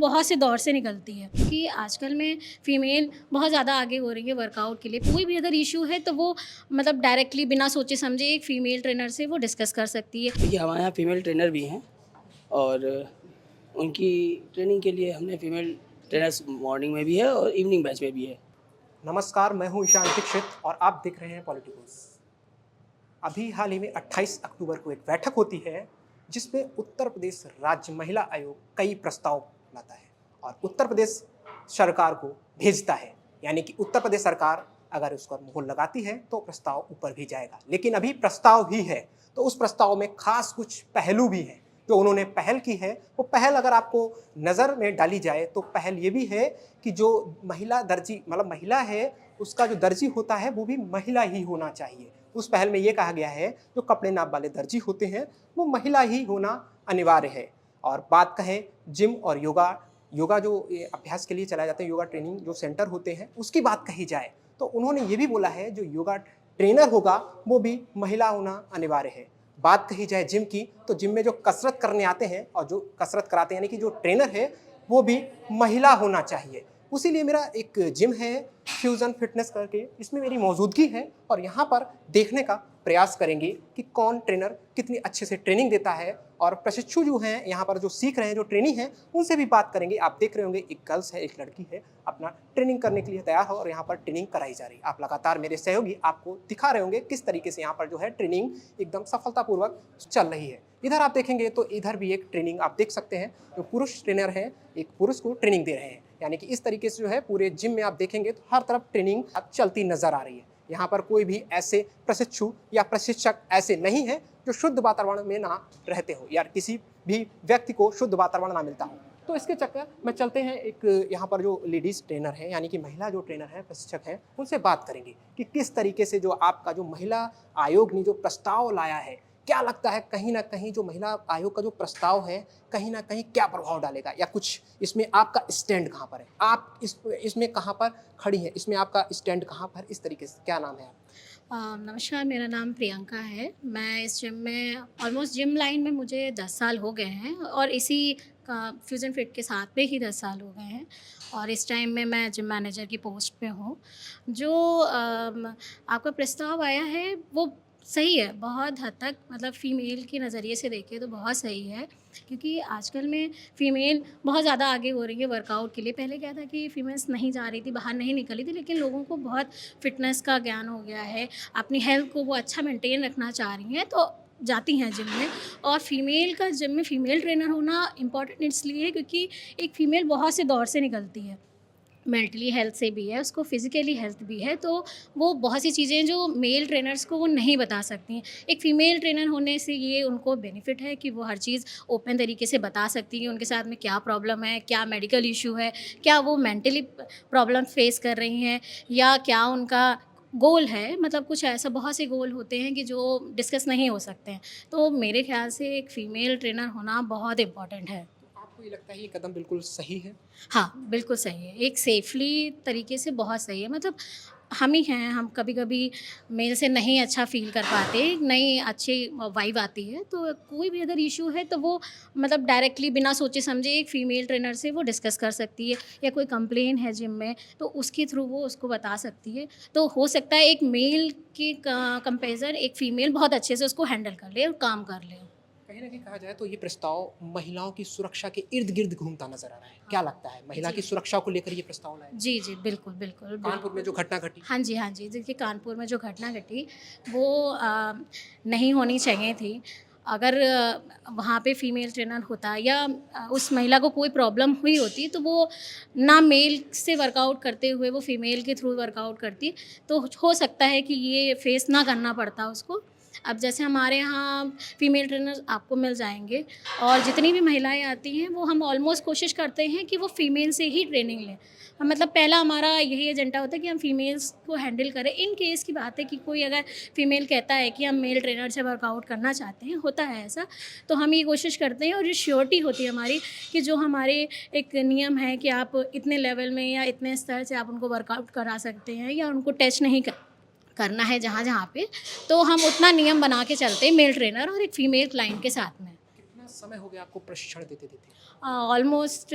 बहुत से दौर से निकलती है कि आजकल में फ़ीमेल बहुत ज़्यादा आगे हो रही है वर्कआउट के लिए। कोई भी अगर इश्यू है तो वो मतलब डायरेक्टली बिना सोचे समझे एक फ़ीमेल ट्रेनर से वो डिस्कस कर सकती है। देखिए, हमारे यहाँ फीमेल ट्रेनर भी हैं और उनकी ट्रेनिंग के लिए हमने फीमेल ट्रेनर्स मॉर्निंग में भी है और इवनिंग बैच में भी है। नमस्कार, मैं हूं ईशान दीक्षित और आप देख रहे हैं पॉलिटिकल्स। अभी हाल ही में 28 अक्टूबर को एक बैठक होती है जिसमें उत्तर प्रदेश राज्य महिला आयोग कई प्रस्ताव लाता है और उत्तर प्रदेश सरकार को भेजता है। यानी कि उत्तर प्रदेश सरकार अगर उस पर मुहर लगाती है तो प्रस्ताव ऊपर भी जाएगा, लेकिन अभी प्रस्ताव ही है तो उस प्रस्ताव में खास कुछ पहलू भी हैं जो उन्होंने पहल की है। वो पहल अगर आपको नज़र में डाली जाए तो पहल ये भी है कि जो महिला दर्जी मतलब महिला है उसका जो दर्जी होता है वो भी महिला ही होना चाहिए। उस पहल में ये कहा गया है जो कपड़े नाप वाले दर्जी होते हैं वो महिला ही होना अनिवार्य है। और बात कहें जिम और योगा जो अभ्यास के लिए चलाए जाते हैं, योगा ट्रेनिंग जो सेंटर होते हैं उसकी बात कही जाए तो उन्होंने ये भी बोला है जो योगा ट्रेनर होगा वो भी महिला होना अनिवार्य है। बात कही जाए जिम की तो जिम में जो कसरत करने आते हैं और जो कसरत कराते हैं यानी कि जो ट्रेनर है वो भी महिला होना चाहिए। उसीलिए मेरा एक जिम है फ्यूज़न फिटनेस करके, इसमें मेरी मौजूदगी है और यहाँ पर देखने का प्रयास करेंगे कि कौन ट्रेनर कितनी अच्छे से ट्रेनिंग देता है और प्रशिक्षु जो हैं यहाँ पर जो सीख रहे हैं, जो ट्रेनिंग है उनसे भी बात करेंगे। आप देख रहे होंगे एक गर्ल्स है, एक लड़की है, अपना ट्रेनिंग करने के लिए तैयार हो और यहाँ पर ट्रेनिंग कराई जा रही है। आप लगातार मेरे सहयोगी आपको दिखा रहे होंगे किस तरीके से यहाँ पर जो है ट्रेनिंग एकदम सफलतापूर्वक चल रही है। इधर आप देखेंगे तो इधर भी एक ट्रेनिंग आप देख सकते हैं, जो पुरुष ट्रेनर हैं एक पुरुष को ट्रेनिंग दे रहे हैं। यानी कि इस तरीके से जो है पूरे जिम में आप देखेंगे तो हर तरफ ट्रेनिंग अब चलती नजर आ रही है। यहाँ पर कोई भी ऐसे प्रशिक्षु या प्रशिक्षक ऐसे नहीं है जो शुद्ध वातावरण में ना रहते हो या किसी भी व्यक्ति को शुद्ध वातावरण ना मिलता हो। तो इसके चक्कर में चलते हैं एक यहाँ पर जो लेडीज़ ट्रेनर है यानी कि महिला जो ट्रेनर है प्रशिक्षक हैं उनसे बात करेंगे कि किस तरीके से जो आपका जो महिला आयोग ने जो प्रस्ताव लाया है, क्या लगता है कहीं ना कहीं जो महिला आयोग का जो प्रस्ताव है कहीं ना कहीं क्या प्रभाव डालेगा या कुछ इसमें आपका स्टैंड कहाँ पर है, आप इसमें कहाँ पर खड़ी है, इसमें आपका स्टैंड कहाँ पर, इस तरीके से क्या नाम है आप? नमस्कार, मेरा नाम प्रियंका है। मैं इस जिम में ऑलमोस्ट जिम लाइन में मुझे 10 साल हो गए हैं और इसी का फ्यूज़न फिट के साथ में ही 10 साल हो गए हैं और इस टाइम में मैं जिम मैनेजर की पोस्ट पे हूँ। जो आपका प्रस्ताव आया है वो सही है, बहुत हद तक मतलब फ़ीमेल के नज़रिए से देखें तो बहुत सही है, क्योंकि आजकल में फ़ीमेल बहुत ज़्यादा आगे हो रही है वर्कआउट के लिए। पहले क्या था कि फ़ीमेल्स नहीं जा रही थी, बाहर नहीं निकली थी, लेकिन लोगों को बहुत फ़िटनेस का ज्ञान हो गया है, अपनी हेल्थ को वो अच्छा मेंटेन रखना चाह रही हैं तो जाती हैं जिम में। और फ़ीमेल का जिम में फ़ीमेल ट्रेनर होना इम्पॉर्टेंट इसलिए है क्योंकि एक फ़ीमेल बहुत से दौर से निकलती है, मेंटली हेल्थ से भी है, उसको फिज़िकली हेल्थ भी है, तो वो बहुत सी चीज़ें जो मेल ट्रेनर्स को वो नहीं बता सकती हैं। एक फ़ीमेल ट्रेनर होने से ये उनको बेनिफिट है कि वो हर चीज़ ओपन तरीके से बता सकती हैं, उनके साथ में क्या प्रॉब्लम है, क्या मेडिकल इश्यू है, क्या वो मेंटली प्रॉब्लम फ़ेस कर रही हैं या क्या उनका गोल है। मतलब कुछ ऐसा बहुत से गोल होते हैं कि जो डिस्कस नहीं हो सकते हैं। तो मेरे ख़्याल से एक फ़ीमेल ट्रेनर होना बहुत इम्पोर्टेंट है। तो आपको ये लगता है ये कदम बिल्कुल सही है? हाँ, बिल्कुल सही है। एक सेफ़ली तरीके से बहुत सही है। मतलब हम ही हैं, हम कभी-कभी मेल से नहीं अच्छा फ़ील कर पाते, नहीं अच्छी वाइब आती है, तो कोई भी अगर इश्यू है तो वो मतलब डायरेक्टली बिना सोचे-समझे एक फ़ीमेल ट्रेनर से वो डिस्कस कर सकती है या कोई कंप्लेन है जिम में, तो उसके थ्रू वो उसको बता सकती है। तो हो सकता है एक मेल के कंपैरिज़न एक फ़ीमेल बहुत अच्छे से उसको हैंडल कर ले और काम कर ले। कहीं न कहीं कहा जाए तो ये प्रस्ताव महिलाओं की सुरक्षा के इर्द-गिर्द घूमता नज़र आ रहा है। क्या लगता है महिला की जी। सुरक्षा को लेकर ये प्रस्ताव लाया? जी, जी, बिल्कुल, बिल्कुल, कानपुर में बिल्कुल। जो घटना घटी। हाँ जी, हाँ जी। देखिए कानपुर में जो घटना घटी वो नहीं होनी चाहिए थी। अगर वहाँ पे फ़ीमेल ट्रेनर होता या उस महिला को कोई प्रॉब्लम हुई होती तो वो ना मेल से वर्कआउट करते हुए वो फ़ीमेल के थ्रू वर्कआउट करती, तो हो सकता है कि ये फ़ेस ना करना पड़ता उसको। अब जैसे हमारे यहाँ फ़ीमेल ट्रेनर्स आपको मिल जाएँगे और जितनी भी महिलाएँ आती हैं वो हम ऑलमोस्ट कोशिश करते हैं कि वो फ़ीमेल से ही ट्रेनिंग लें। मतलब पहला हमारा यही एजेंडा होता है कि हम फीमेल्स को हैंडल करें। इन केस की बात है कि कोई अगर फीमेल कहता है कि हम मेल ट्रेनर से वर्कआउट करना चाहते हैं, होता है ऐसा, तो हम ये कोशिश करते हैं और ये श्योरिटी होती है हमारी कि जो हमारे एक नियम है कि आप इतने लेवल में या इतने स्तर से आप उनको वर्कआउट करा सकते हैं या उनको टच नहीं करना है जहाँ-जहाँ पे, तो हम उतना नियम बना के चलते हैं मेल ट्रेनर और एक फीमेल क्लाइंट के साथ में। कितना समय हो गया आपको प्रशिक्षण देते देते? ऑलमोस्ट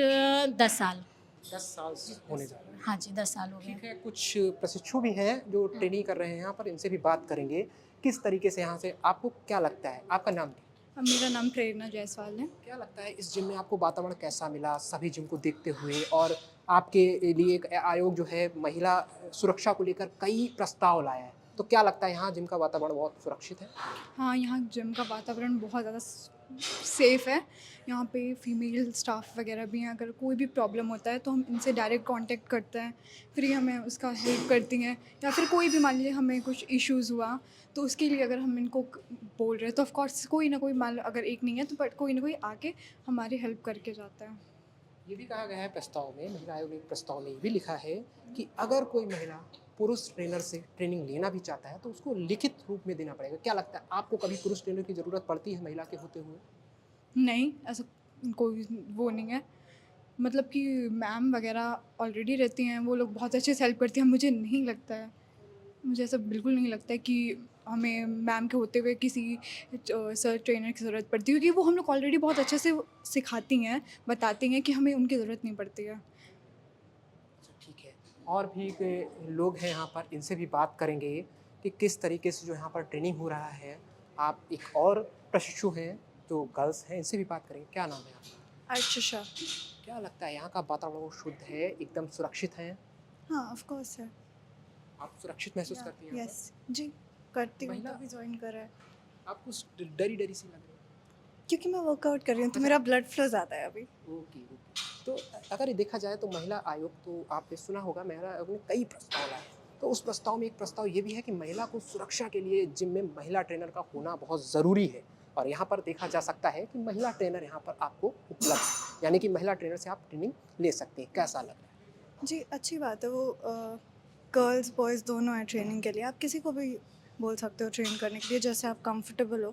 10 साल। 10 साल होने जा रहे हैं। हाँ जी, 10 साल हो ठीक गए। है, कुछ प्रशिक्षु भी हैं जो ट्रेनिंग कर रहे हैं यहाँ पर, इनसे भी बात करेंगे किस तरीके से यहाँ से आपको क्या लगता है? आपका नाम क्या? मेरा नाम प्रेरणा जायसवाल है। क्या लगता है इस जिम में आपको वातावरण कैसा मिला सभी जिम को देखते हुए? और आपके लिए एक आयोग जो है महिला सुरक्षा को लेकर कई प्रस्ताव लाया है, तो क्या लगता है यहाँ जिम का वातावरण बहुत सुरक्षित है? हाँ, यहाँ जिम का वातावरण बहुत ज़्यादा सेफ़ है। यहाँ पे फीमेल स्टाफ वगैरह भी हैं, अगर कोई भी प्रॉब्लम होता है तो हम इनसे डायरेक्ट कांटेक्ट करते हैं, फिर ये हमें उसका हेल्प करती हैं। या फिर कोई भी मान लीजिए हमें कुछ इश्यूज़ हुआ तो उसके लिए अगर हम इनको बोल रहे हैं तो ऑफ कोर्स कोई ना कोई, मान लो अगर एक नहीं है तो बट कोई ना कोई आके हमारी हेल्प करके जाता है। ये भी कहा गया है प्रस्ताव में, महिला आयोग ने एक प्रस्ताव में ये भी लिखा है कि अगर कोई महिला पुरुष ट्रेनर से ट्रेनिंग लेना भी चाहता है तो उसको लिखित रूप में देना पड़ेगा। क्या लगता है आपको कभी पुरुष ट्रेनर की ज़रूरत पड़ती है महिला के होते हुए? नहीं, ऐसा कोई वो नहीं है। मतलब कि मैम वगैरह ऑलरेडी रहती हैं, वो लोग बहुत अच्छे से हेल्प करती हैं। मुझे नहीं लगता है, मुझे ऐसा बिल्कुल नहीं लगता है कि हमें मैम के होते हुए किसी सर ट्रेनर की ज़रूरत पड़ती है, क्योंकि वो हम लोग ऑलरेडी बहुत अच्छे से सिखाती हैं, बताती हैं कि हमें उनकी ज़रूरत नहीं पड़ती है। ठीक है, और भी लोग हैं यहाँ पर, इनसे भी बात करेंगे कि किस तरीके से जो यहाँ पर ट्रेनिंग हो रहा है। आप एक और प्रशिक्षु हैं जो गर्ल्स हैं, इनसे भी बात करेंगे। क्या नाम है आपका? अर्चिशा। क्या लगता है यहाँ का वातावरण शुद्ध है, एकदम सुरक्षित है? हाँ, ऑफ कोर्स है। आप सुरक्षित महसूस करती हैं? यस जी, करती हूँ, महिला- तभी ज्वाइन करा है। आपको डरी डरी सी लग रही क्योंकि मैं वर्कआउट कर रही हूँ तो मेरा ब्लड फ्लो ज़्यादा है अभी। है? Okay okay. तो अगर ये देखा जाए तो महिला आयोग, तो आपने सुना होगा महिला आयोग ने कई प्रस्ताव लाए, तो उस प्रस्ताव में एक प्रस्ताव ये भी है कि महिला को सुरक्षा के लिए जिम में महिला ट्रेनर का होना बहुत ज़रूरी है। और यहाँ पर देखा जा सकता है कि महिला ट्रेनर यहाँ पर आपको उपलब्ध है, यानी कि महिला ट्रेनर से आप ट्रेनिंग ले सकते हैं। कैसा लग रहा है? जी, अच्छी बात है। वो गर्ल्स बॉयज़ दोनों हैं ट्रेनिंग के लिए। आप किसी को भी बोल सकते हो ट्रेन करने के लिए, जैसे आप कंफर्टेबल हो।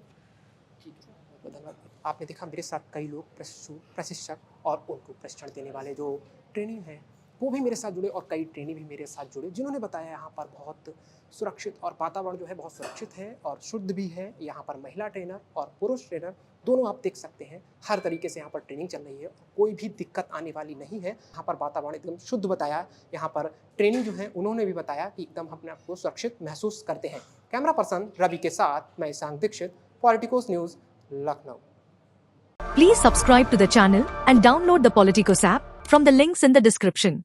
ठीक है, बहुत बहुत धन्यवाद। आपने देखा मेरे साथ कई लोग प्रशिक्षक और उनको प्रशिक्षण देने वाले जो ट्रेनिंग है वो भी मेरे साथ जुड़े, और कई ट्रेनी भी मेरे साथ जुड़े, जिन्होंने बताया यहाँ पर बहुत सुरक्षित और वातावरण जो है बहुत सुरक्षित है और शुद्ध भी है। यहाँ पर महिला ट्रेनर और पुरुष ट्रेनर दोनों आप देख सकते हैं, हर तरीके से यहाँ पर ट्रेनिंग चल रही है, कोई भी दिक्कत आने वाली नहीं है। यहाँ पर वातावरण एकदम शुद्ध बताया, यहाँ पर ट्रेनिंग जो है उन्होंने भी बताया कि एकदम अपने आप को सुरक्षित महसूस करते हैं। कैमरा पर्सन रवि के साथ मैं Ishan Dixit, Politicos news, Lucknow. Please subscribe to the channel and download the Politicos app from the links in the description.